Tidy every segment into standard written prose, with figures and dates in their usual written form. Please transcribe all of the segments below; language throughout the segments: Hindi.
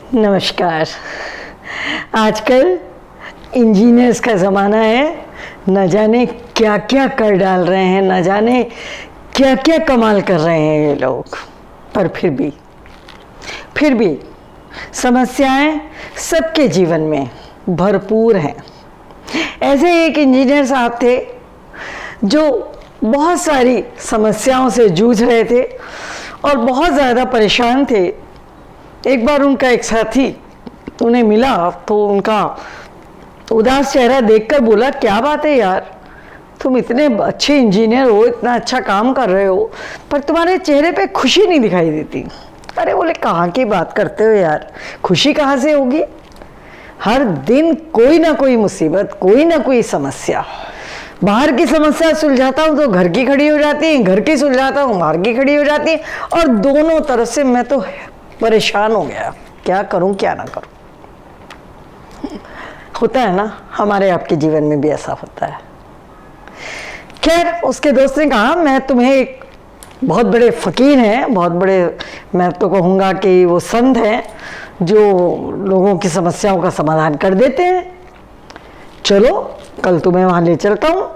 नमस्कार। आजकल इंजीनियर्स का ज़माना है, न जाने क्या क्या कर डाल रहे हैं, न जाने क्या क्या कमाल कर रहे हैं ये लोग। पर फिर भी समस्याएं सबके जीवन में भरपूर हैं। ऐसे एक इंजीनियर साहब थे जो बहुत सारी समस्याओं से जूझ रहे थे और बहुत ज़्यादा परेशान थे। एक बार उनका एक साथी उन्हें मिला तो उनका उदास चेहरा देखकर बोला, क्या बात है यार, तुम इतने अच्छे इंजीनियर हो, इतना अच्छा काम कर रहे हो, पर तुम्हारे चेहरे पे खुशी नहीं दिखाई देती। अरे बोले, कहाँ की बात करते हो यार, खुशी कहाँ से होगी। हर दिन कोई ना कोई मुसीबत, कोई ना कोई समस्या। बाहर की समस्या सुलझाता हूँ तो घर की खड़ी हो जाती है, घर की सुलझाता हूँ बाहर की खड़ी हो जाती है, और दोनों तरफ से मैं तो परेशान हो गया, क्या करूं क्या ना करूं। होता है ना, हमारे आपके जीवन में भी ऐसा होता है। खैर, उसके दोस्त ने कहा, मैं तुम्हें एक बहुत बड़े फकीर हैं, बहुत बड़े, मैं तो कहूँगा कि वो संत हैं जो लोगों की समस्याओं का समाधान कर देते हैं, चलो कल तुम्हें वहाँ ले चलता हूँ।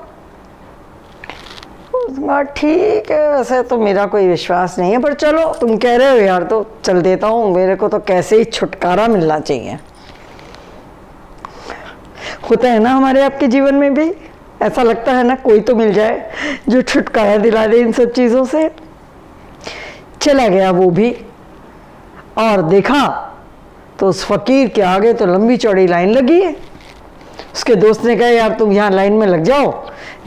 ठीक है, वैसे तो मेरा कोई विश्वास नहीं है, पर चलो तुम कह रहे हो यार तो चल देता हूँ, मेरे को तो कैसे ही छुटकारा मिलना चाहिए। होता है ना हमारे आपके जीवन में भी, ऐसा लगता है ना कोई तो मिल जाए जो छुटकारा दिला दे इन सब चीज़ों से। चला गया वो भी, और देखा तो उस फकीर के आगे तो लंबी चौड़ी लाइन लगी है। उसके दोस्त ने कहा, यार तुम यहाँ लाइन में लग जाओ,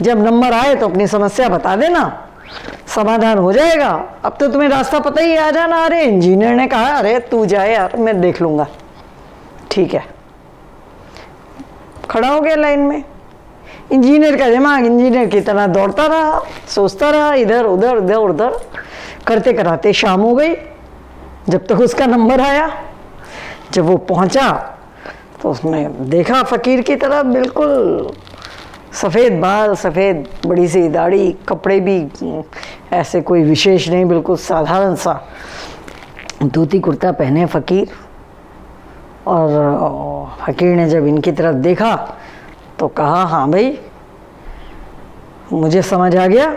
जब नंबर आए तो अपनी समस्या बता देना, समाधान हो जाएगा। अब तो तुम्हें रास्ता पता ही, आ जाना। अरे इंजीनियर ने कहा, अरे तू जाए यार, मैं देख लूँगा। ठीक है, खड़ा हो गया लाइन में। इंजीनियर का दिमाग इंजीनियर की तरह दौड़ता रहा, सोचता रहा, इधर उधर इधर उधर करते कराते शाम हो गई। जब तक उसका नंबर आया, जब वो पहुँचा तो उसने देखा फकीर की तरह, बिल्कुल सफ़ेद बाल, सफ़ेद बड़ी सी दाढ़ी, कपड़े भी ऐसे कोई विशेष नहीं, बिल्कुल साधारण सा धोती कुर्ता पहने फकीर। और फकीर ने जब इनकी तरफ देखा तो कहा, हाँ भाई, मुझे समझ आ गया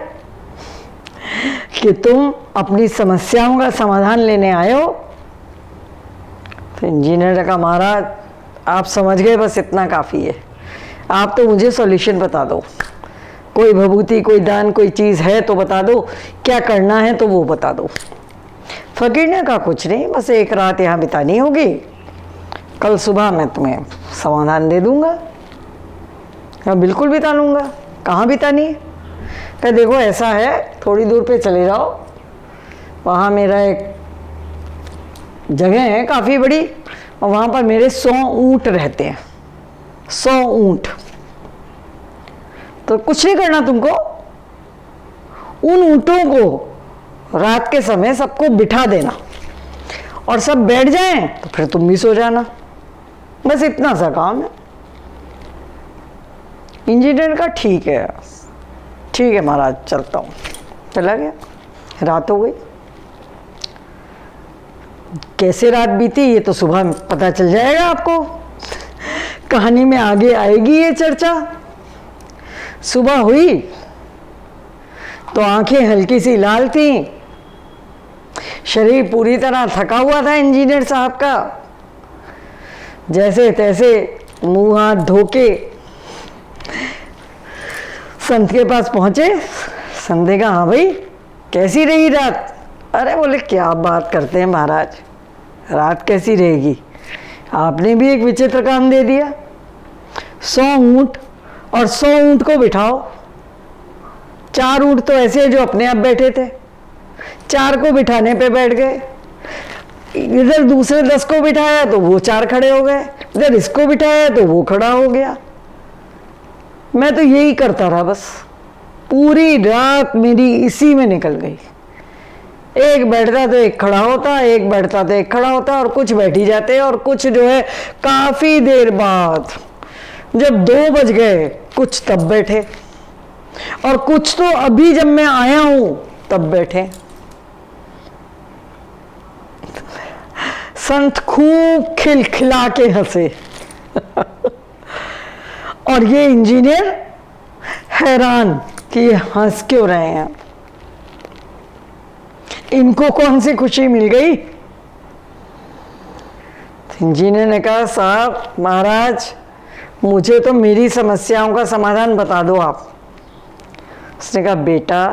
कि तुम अपनी समस्याओं का समाधान लेने आए हो। तो इंजीनियर ने कहा, महाराज आप समझ गए, बस इतना काफ़ी है, आप तो मुझे सॉल्यूशन बता दो, कोई भभूति, कोई दान, कोई चीज़ है तो बता दो, क्या करना है तो वो बता दो। फकीर ने कहा, कुछ नहीं, बस एक रात यहाँ बितानी होगी, कल सुबह मैं तुम्हें समाधान दे दूँगा। मैं बिल्कुल बिता लूँगा। कहाँ बितानी है? कहा, देखो ऐसा है, थोड़ी दूर पे चले जाओ, वहाँ मेरा एक जगह है काफ़ी बड़ी, और वहाँ पर मेरे 100 ऊँट रहते हैं, 100 ऊँट। तो कुछ नहीं करना तुमको, उन ऊँटों को रात के समय सबको बिठा देना, और सब बैठ जाएं तो फिर तुम भी सो जाना, बस इतना सा काम है। इंजीनियर का ठीक है महाराज, चलता हूँ। चला गया। रात हो गई। कैसे रात बीती ये तो सुबह पता चल जाएगा आपको, कहानी में आगे आएगी ये चर्चा। सुबह हुई तो आंखें हल्की सी लाल थी, शरीर पूरी तरह थका हुआ था इंजीनियर साहब का। जैसे तैसे मुंह हाथ धो के संत के पास पहुंचे। संत ने कहा, हाँ भाई कैसी रही रात? अरे बोले, क्या बात करते हैं महाराज, रात कैसी रहेगी, आपने भी एक विचित्र काम दे दिया। 100 ऊँट, और 100 ऊँट को बिठाओ। 4 ऊँट तो ऐसे जो अपने आप बैठे थे, 4 को बिठाने पे बैठ गए। इधर दूसरे 10 को बिठाया तो वो 4 खड़े हो गए, इधर इसको बिठाया तो वो खड़ा हो गया। मैं तो यही करता रहा, बस पूरी रात मेरी इसी में निकल गई। एक बैठता तो एक खड़ा होता, एक बैठता तो एक खड़ा होता, और कुछ बैठ ही जाते, और कुछ जो है काफ़ी देर बाद जब 2 बज गए कुछ तब बैठे, और कुछ तो अभी जब मैं आया हूँ तब बैठे। संत खूब खिलखिला के हंसे और ये इंजीनियर हैरान कि ये हंस क्यों रहे हैं, इनको कौन सी खुशी मिल गई। इंजीनियर ने कहा, साहब महाराज, मुझे तो मेरी समस्याओं का समाधान बता दो आप। उसने कहा, बेटा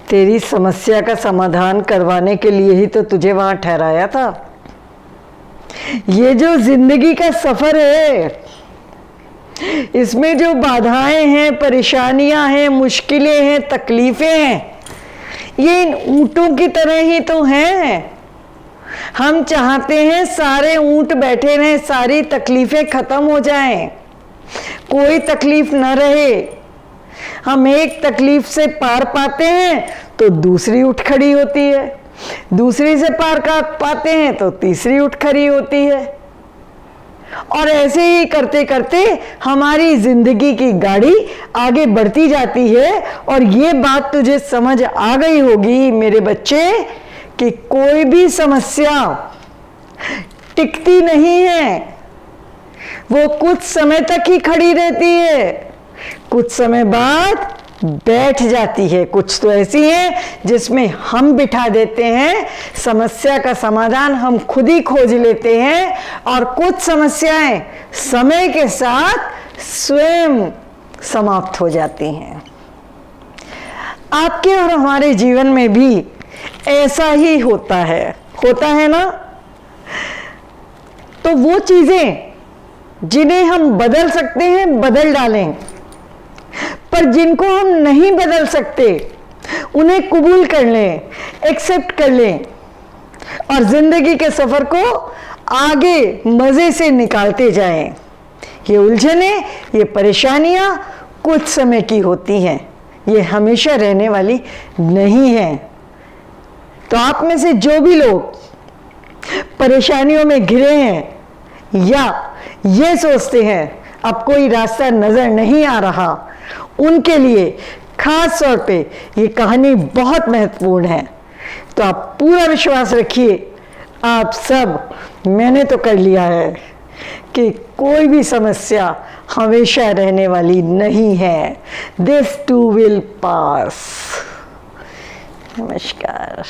तेरी समस्या का समाधान करवाने के लिए ही तो तुझे वहां ठहराया था। ये जो जिंदगी का सफर है, इसमें जो बाधाएं हैं, परेशानियां हैं, मुश्किलें हैं, तकलीफें हैं, ये इन ऊंटों की तरह ही तो हैं। हम चाहते हैं सारे ऊंट बैठे रहें, सारी तकलीफें खत्म हो जाएं, कोई तकलीफ न रहे। हम एक तकलीफ से पार पाते हैं तो दूसरी उठ खड़ी होती है, दूसरी से पार पाते हैं तो तीसरी उठ खड़ी होती है, और ऐसे ही करते करते हमारी जिंदगी की गाड़ी आगे बढ़ती जाती है। और ये बात तुझे समझ आ गई होगी मेरे बच्चे कि कोई भी समस्या टिकती नहीं है, वो कुछ समय तक ही खड़ी रहती है, कुछ समय बाद बैठ जाती है। कुछ तो ऐसी है जिसमें हम बिठा देते हैं, समस्या का समाधान हम खुद ही खोज लेते हैं, और कुछ समस्याएं समय के साथ स्वयं समाप्त हो जाती हैं। आपके और हमारे जीवन में भी ऐसा ही होता है ना। तो वो चीजें जिन्हें हम बदल सकते हैं बदल डालें, पर जिनको हम नहीं बदल सकते उन्हें कबूल कर लें, एक्सेप्ट कर लें, और जिंदगी के सफर को आगे मजे से निकालते जाएं। ये उलझने, ये परेशानियां कुछ समय की होती हैं, ये हमेशा रहने वाली नहीं हैं। तो आप में से जो भी लोग परेशानियों में घिरे हैं या ये सोचते हैं अब कोई रास्ता नजर नहीं आ रहा, उनके लिए खास तौर पे ये कहानी बहुत महत्वपूर्ण है। तो आप पूरा विश्वास रखिए, आप सब, मैंने तो कर लिया है कि कोई भी समस्या हमेशा रहने वाली नहीं है। This too will pass. नमस्कार।